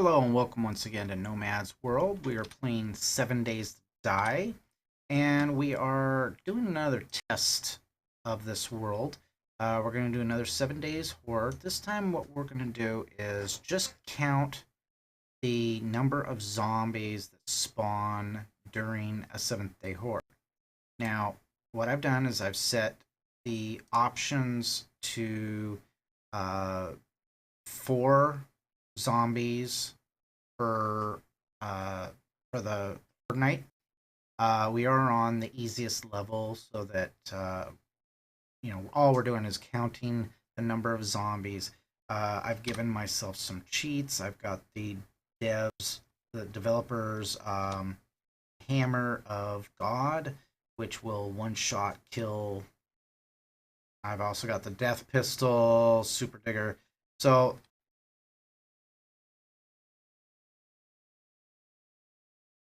Hello and welcome once again to Nomad's World. We are playing 7 Days to Die, and we are doing another test of this world. We're going to do another 7 days horde. This time what we're going to do is just count the number of zombies that spawn during a 7th day horde. Now, what I've done is I've set the options to 4 zombies for uh, for the night. We are on the easiest level, so that all we're doing is counting the number of zombies. I've given myself some cheats. I've got the developers, Hammer of God, which will one shot kill. I've also got the Death Pistol, Super Digger. So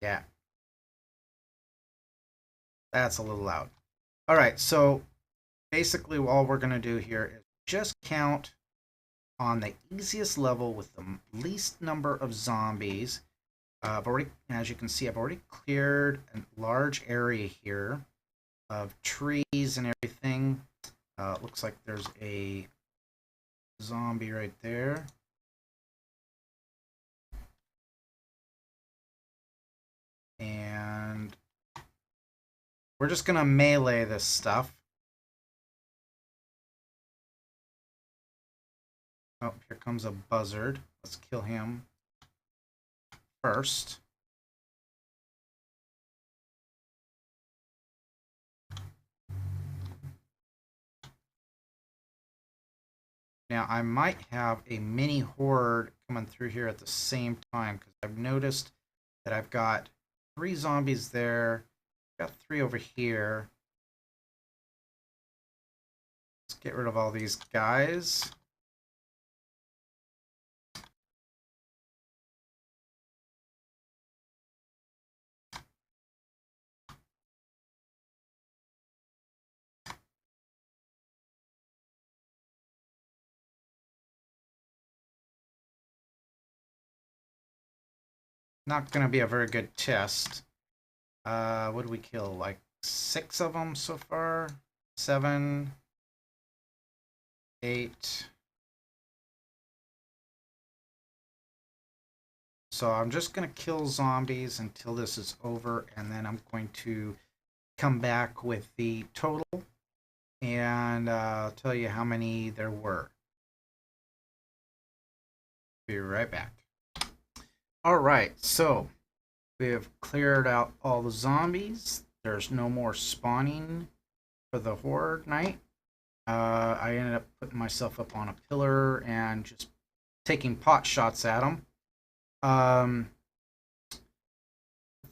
yeah, that's a little loud. All right, so basically all we're going to do here is just count on the easiest level with the least number of zombies. I've already, as you can see, I've already cleared a large area here of trees and everything. It looks like there's a zombie right there. And we're just going to melee this stuff. Oh, here comes a buzzard. Let's kill him first. Now, I might have a mini horde coming through here at the same time, because I've noticed that I've got 3 zombies there. I've got 3 over here. Let's get rid of all these guys. Not going to be a very good test. What did we kill? Like 6 of them so far? 7, 8. So I'm just going to kill zombies until this is over, and then I'm going to come back with the total and tell you how many there were. Be right back. All right, so we have cleared out all the zombies. There's no more spawning for the horde night. I ended up putting myself up on a pillar and just taking pot shots at them.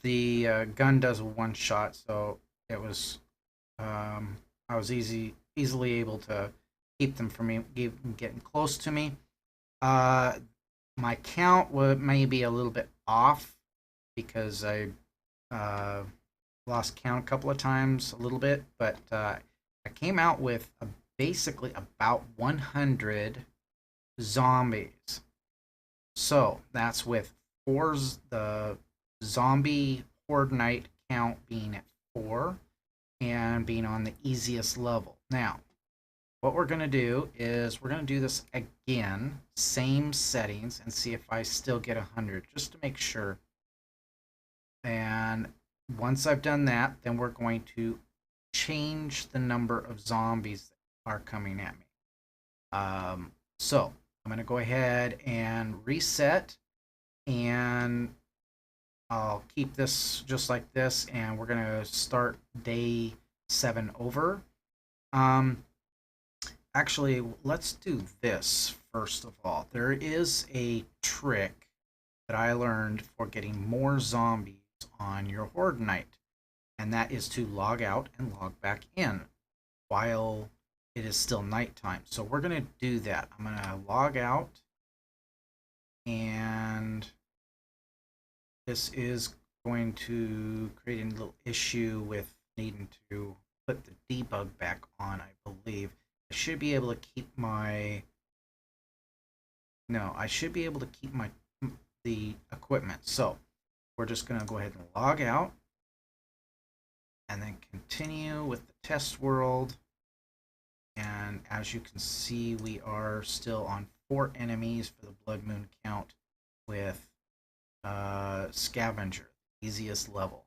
The gun does one shot, so it was I was easily able to keep them from getting close to me. My count may be a little bit off because I lost count a couple of times, a little bit, but I came out with basically about 100 zombies. So that's with the zombie horde night count being at 4 and being on the easiest level. Now, what we're going to do is we're going to do this again, same settings, and see if I still get 100, just to make sure. And once I've done that, then we're going to change the number of zombies that are coming at me. So I'm going to go ahead and reset, and I'll keep this just like this, and we're going to start day 7 over. Actually, let's do this first of all. There is a trick that I learned for getting more zombies on your horde night, and that is to log out and log back in while it is still nighttime. So we're going to do that. I'm going to log out, and this is going to create a little issue with needing to put the debug back on, I believe. I should be able to keep my... No, I should be able to keep my the equipment. So we're just going to go ahead and log out and then continue with the test world. And as you can see, we are still on 4 enemies for the Blood Moon count with Scavenger, easiest level.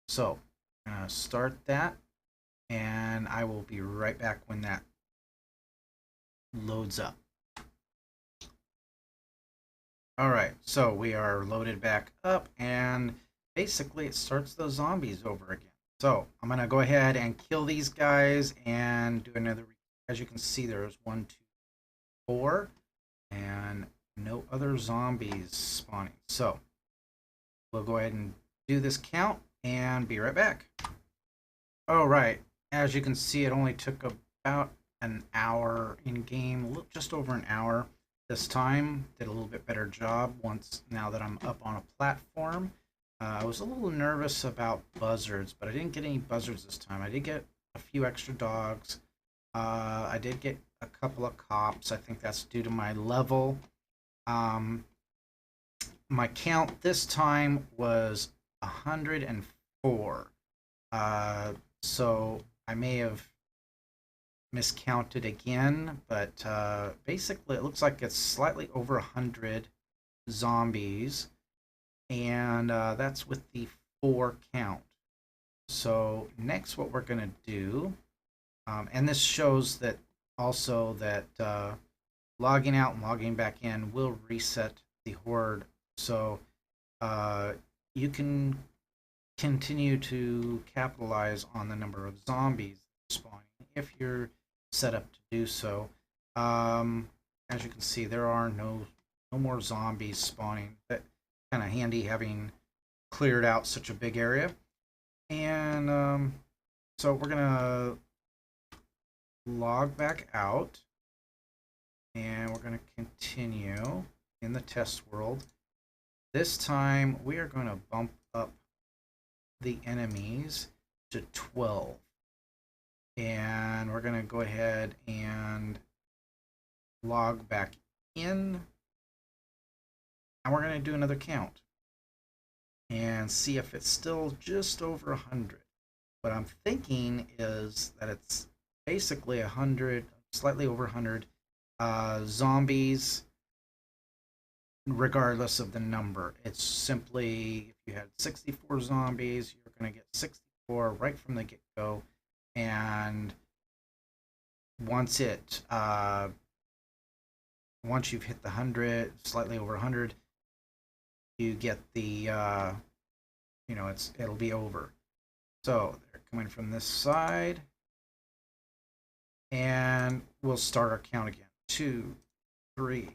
So I'm going to start that, and I will be right back when that loads up. All right, so we are loaded back up, and basically it starts those zombies over again. So I'm gonna go ahead and kill these guys and do another. As you can see, there's 1, 2, 4, and no other zombies spawning. So we'll go ahead and do this count and be right back. All right, as you can see, it only took about an hour in game, just over an hour. This time did a little bit better job now that I'm up on a platform. I was a little nervous about buzzards, but I didn't get any buzzards this time. I did get a few extra dogs. I did get a couple of cops. I think that's due to my level. My count this time was 104. So I may have miscounted again, but basically it looks like it's slightly over 100 zombies, and that's with the 4 count. So next what we're going to do, and this shows that also that logging out and logging back in will reset the horde, so you can continue to capitalize on the number of zombies spawning if you're set up to do so. As you can see, there are no more zombies spawning. That kind of handy, having cleared out such a big area. And so we're gonna log back out, and we're gonna continue in the test world. This time we are going to bump up the enemies to 12. And we're going to go ahead and log back in. And we're going to do another count and see if it's still just over 100. What I'm thinking is that it's basically 100, slightly over 100 zombies, regardless of the number. It's simply, if you had 64 zombies, you're going to get 64 right from the get-go. And once you've hit the 100, slightly over 100, you get the it'll be over. So they're coming from this side, and we'll start our count again. 2, 3,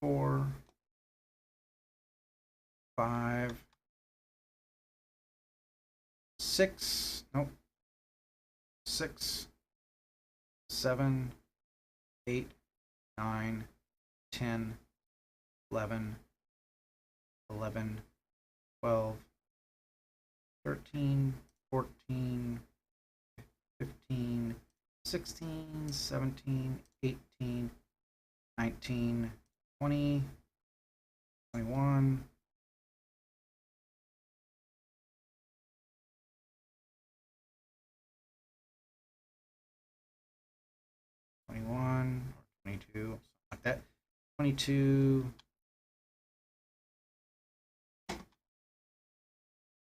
4, 5, 6, nope, 6, 7, 8, 9, 10, 11, 12, 13, 14, 15, 16, 17, 18, 19, 20, 21, 21 or 22, something like that. 22,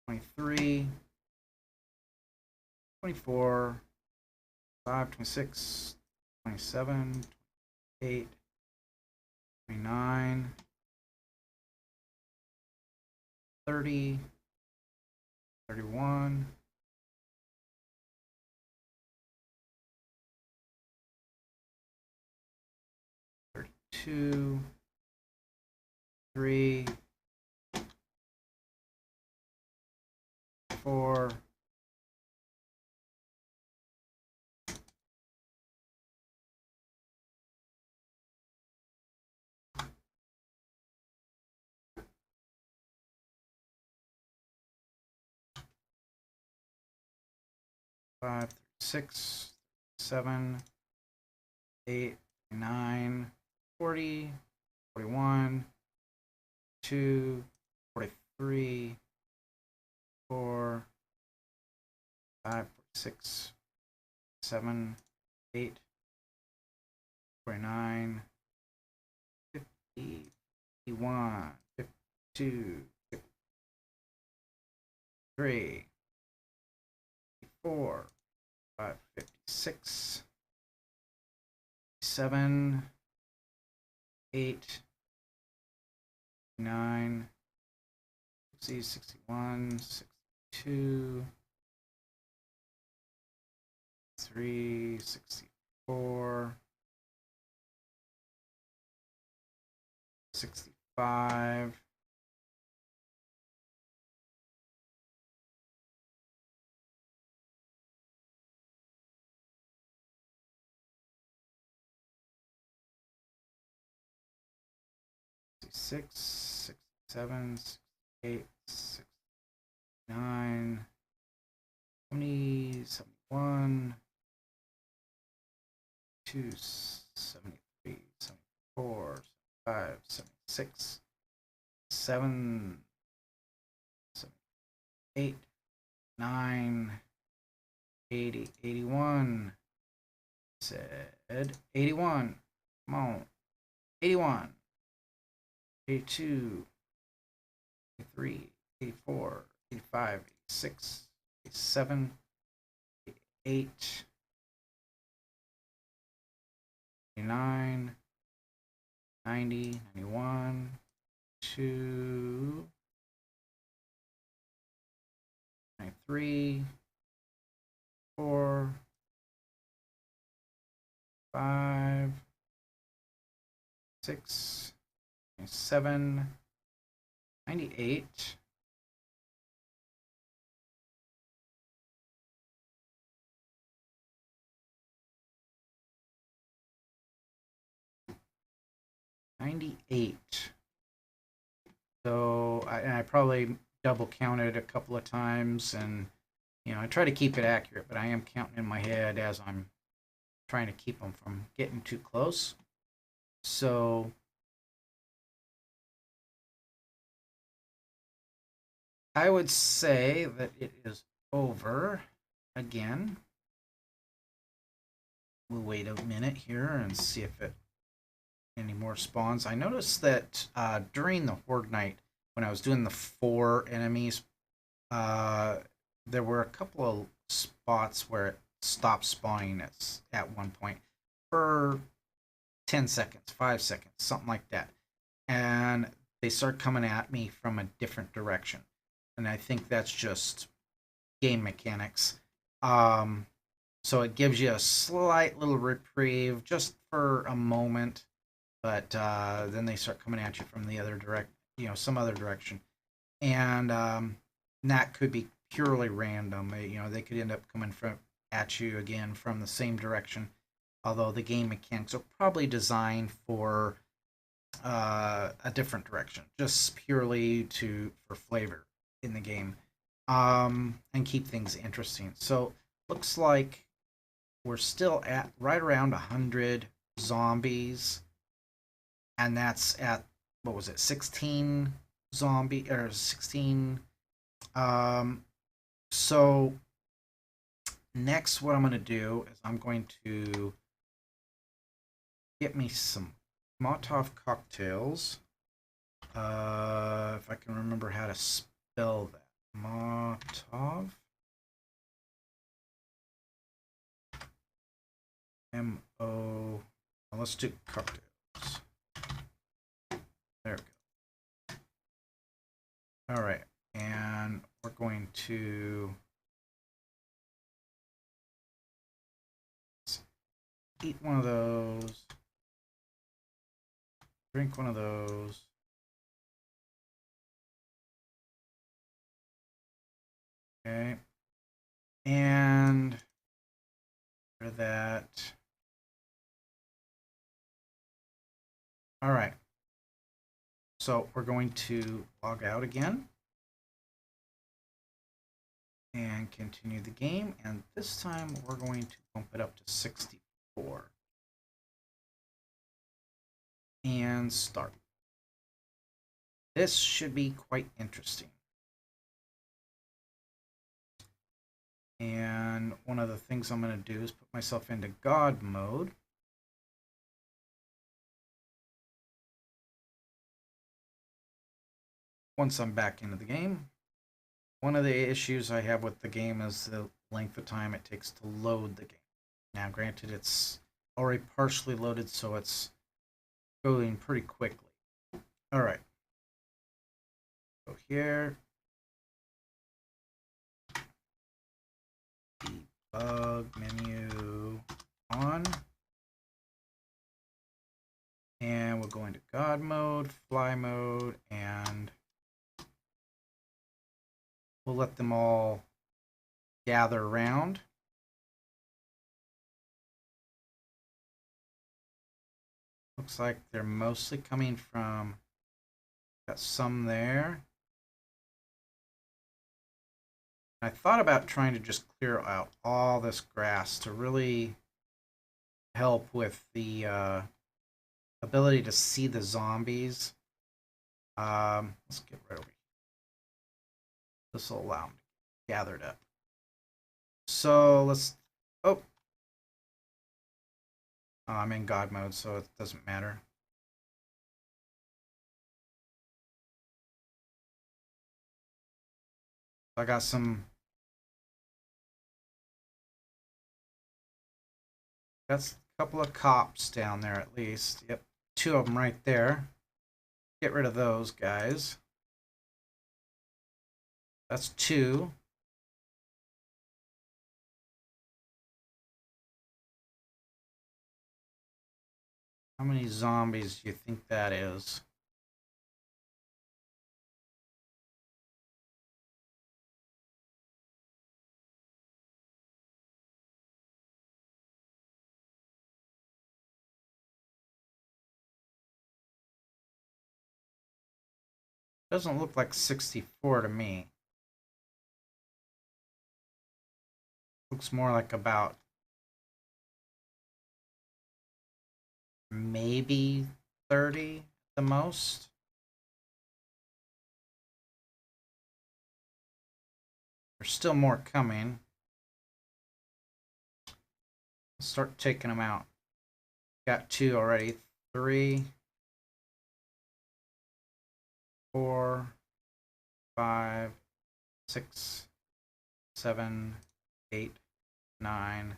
23, 24, 25, 26, 27, 28, 29, 30, 31, 32, 3, 4, 5, 6, 7, 8, 9, 40, 41, 2, 43, 4, 5, 6, 7, 8, 49, 50, 51, 52, 53, 54, 5, 56, 7, 8, 9, 60, 61, 62, 3, 64, 65, 66, 67, 68, 69, 70, 71, 2, 73, 74, 75, 76, 7, 78, 9, 80, 81, said 81, come on, 81, 82, 83, 84, 85, 86, 87, 88, 89, 90, 91, 2, 93, 4, 5, 6, 7, 98, 98. So I probably double counted a couple of times, and I try to keep it accurate, but I am counting in my head as I'm trying to keep them from getting too close. So I would say that it is over again. We'll wait a minute here and see if it any more spawns. I noticed that during the horde night, when I was doing the 4 enemies, there were a couple of spots where it stopped spawning at one point for 10 seconds, 5 seconds, something like that. And they start coming at me from a different direction. And I think that's just game mechanics. So it gives you a slight little reprieve just for a moment, but then they start coming at you from the other some other direction, and that could be purely random. They could end up coming at you again from the same direction. Although the game mechanics are probably designed for a different direction, just purely for flavor in the game, and keep things interesting. So looks like we're still at right around 100 zombies, and that's at, what was it, 16 zombie or 16. So next, what I'm going to do is I'm going to get me some Molotov cocktails. If I can remember how to spell that. Molotov. M-O. Well, let's do cocktails. There we go. All right. And we're going to eat one of those. Drink one of those. Okay. And for that. All right. So we're going to log out again and continue the game. And this time we're going to bump it up to 64. And start. This should be quite interesting. And one of the things I'm going to do is put myself into God mode. Once I'm back into the game, one of the issues I have with the game is the length of time it takes to load the game. Now, granted, it's already partially loaded, so it's going pretty quickly. All right. Go here. Debug menu on. And we'll go into God mode, fly mode, and we'll let them all gather around. Looks like they're mostly coming from, got some there. I thought about trying to just clear out all this grass to really help with the ability to see the zombies. Let's get right over here. This will allow them to get gathered up. So let's, oh, I'm in God mode, so it doesn't matter. I got some, that's a couple of cops down there at least. Yep, 2 of them right there. Get rid of those guys. That's 2. How many zombies do you think that is? Doesn't look like 64 to me. Looks more like about maybe 30 at the most. There's still more coming. Let's start taking them out. Got 2 already. 3, 4, 5, 6, 7, 8, 9,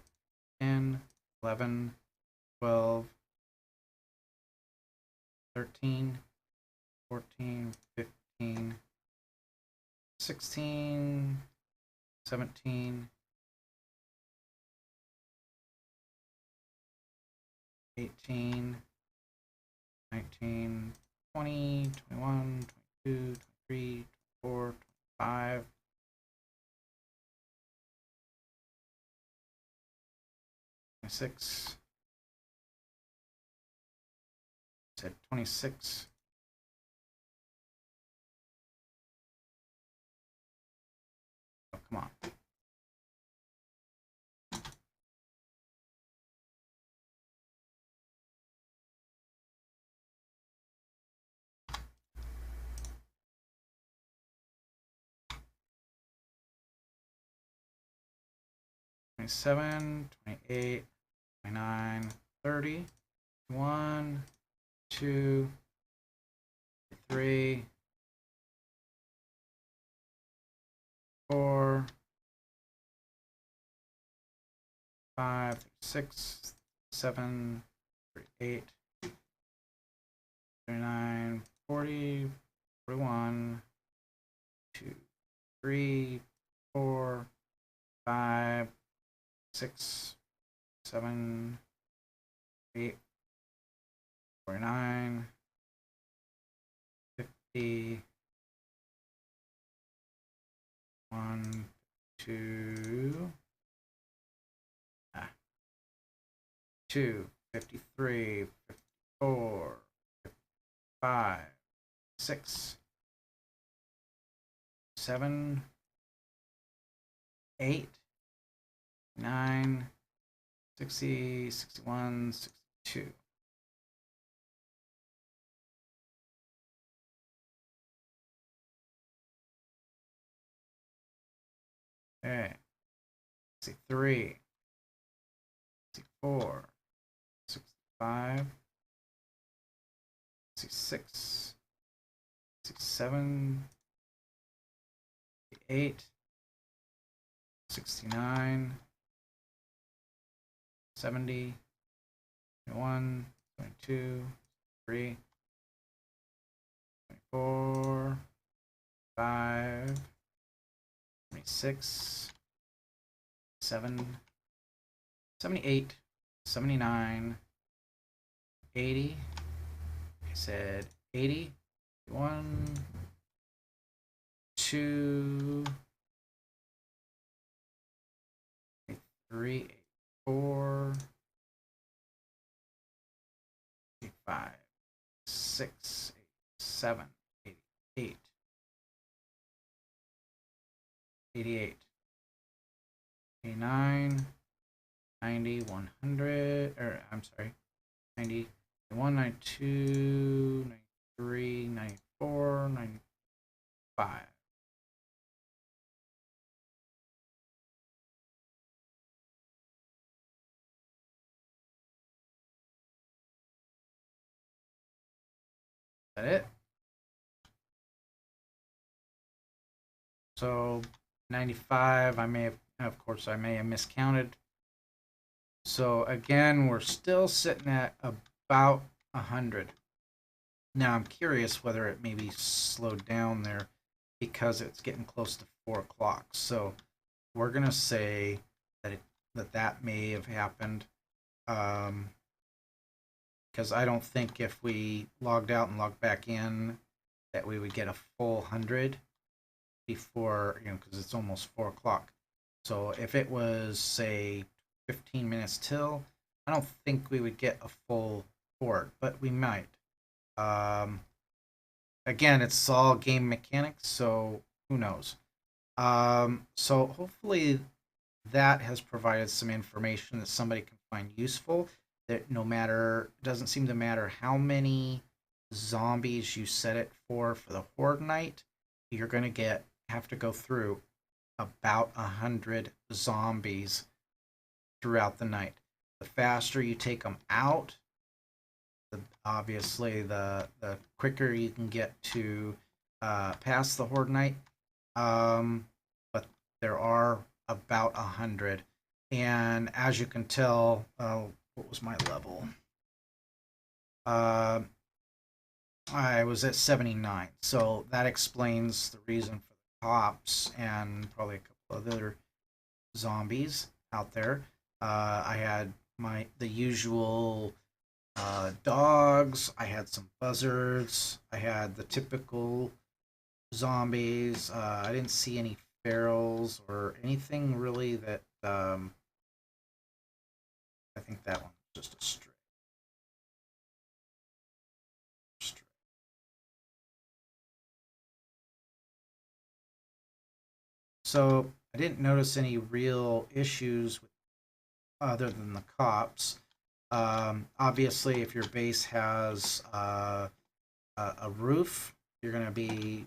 10, 11, 12, 13, 14, 15, 16, 17, 18, 19, 20, 21, 22, 23, 24, 25, 26, said 26. Oh, come on. Twenty-seven, 28, 29, 30, 1, 2, 3, 4, 5, 6, 7, 8, 39, 40, 41, 2, 3, 4, 5, 6, 7, 8, 49, 50, 1, 2, 2, 53, 54, 55, 6, 7, 8, 9, 60, 61, 62. Okay. 63. 64. 65. 66. 67. 68. 69. 70. 21. 22. 23. 24. 5. 26. 7. 78. 79. 80. I said 80. 1. 2. 3. 4. 5. 6. 7. 88. 88. 89. 90. 100. Or, I'm sorry. 90. 91. 92. 93. 94. 95. Is that it? So 95, I may have, of course, I may have miscounted. So again, we're still sitting at about 100. Now I'm curious whether it maybe slowed down there because it's getting close to 4 o'clock. So we're gonna say that that may have happened, because I don't think if we logged out and logged back in that we would get a full 100 before, because it's almost 4 o'clock. So if it was, say, 15 minutes till, I don't think we would get a full horde, but we might. Um, Again, it's all game mechanics, so who knows? So hopefully that has provided some information that somebody can find useful. That no matter, it doesn't seem to matter how many zombies you set it for the horde night, you're going to have to go through about 100 zombies throughout the night. The faster you take them out, obviously the quicker you can get to past the horde night. But there are about 100, and as you can tell, what was my level? I was at 79, so that explains the reason for the cops and probably a couple of other zombies out there. I had the usual dogs. I had some buzzards. I had the typical zombies. I didn't see any ferals or anything really that. I think that one was just a stray. So I didn't notice any real issues other than the cops. Obviously, if your base has a roof, you're going to be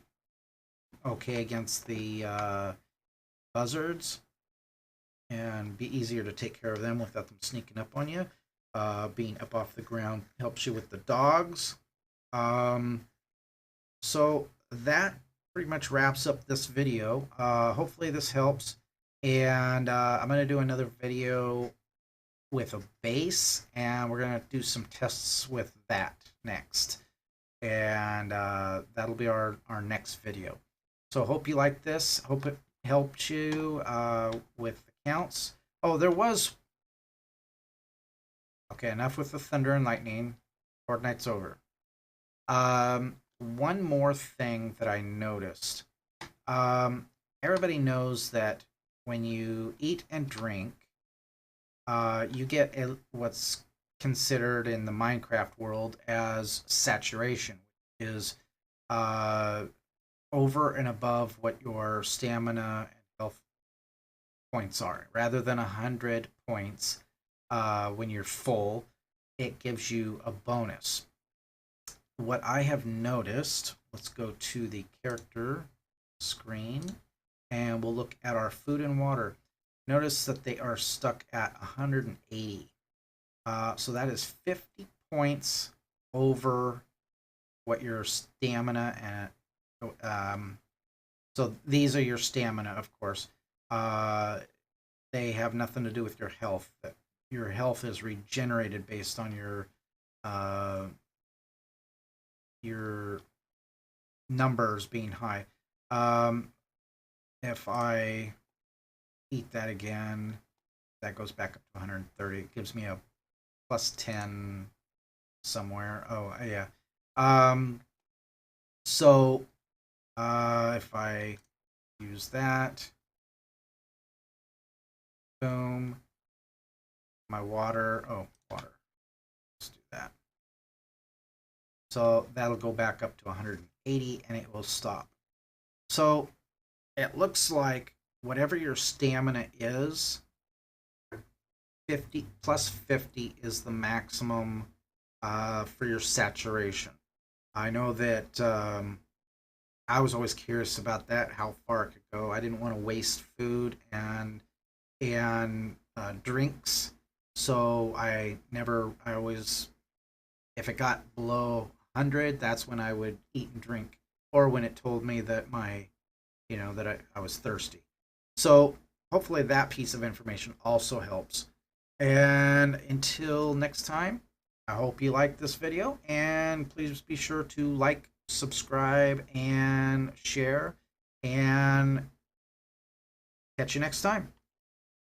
okay against the buzzards and be easier to take care of them without them sneaking up on you. Being up off the ground helps you with the dogs. So that pretty much wraps up this video. Hopefully this helps. And I'm going to do another video with a base, and we're going to do some tests with that next. And that'll be our next video. So hope you like this. Hope it helped you with the counts. Oh, there was... Okay, enough with the thunder and lightning. Fortnite's over. One more thing that I noticed. Everybody knows that when you eat and drink, you get what's considered in the Minecraft world as saturation, which is over and above what your stamina and health points are. Rather than 100 points when you're full, it gives you a bonus. What I have noticed, let's go to the character screen. and we'll look at our food and water. Notice that they are stuck at 180. So that is 50 points over what your stamina and so these are your stamina, of course. They have nothing to do with your health. Your health is regenerated based on your numbers being high. If I eat that again, that goes back up to 130. It gives me a plus 10 somewhere. Oh, yeah. So if I use that, boom, my water. Oh, water. Let's do that. So that'll go back up to 180 and it will stop. So it looks like whatever your stamina is, 50 plus 50 is the maximum for your saturation. I know that I was always curious about that, how far it could go. I didn't want to waste food and drinks, so I always, if it got below 100, that's when I would eat and drink, or when it told me that I was thirsty. So hopefully that piece of information also helps. And until next time, I hope you liked this video, and please be sure to like, subscribe, and share, and catch you next time.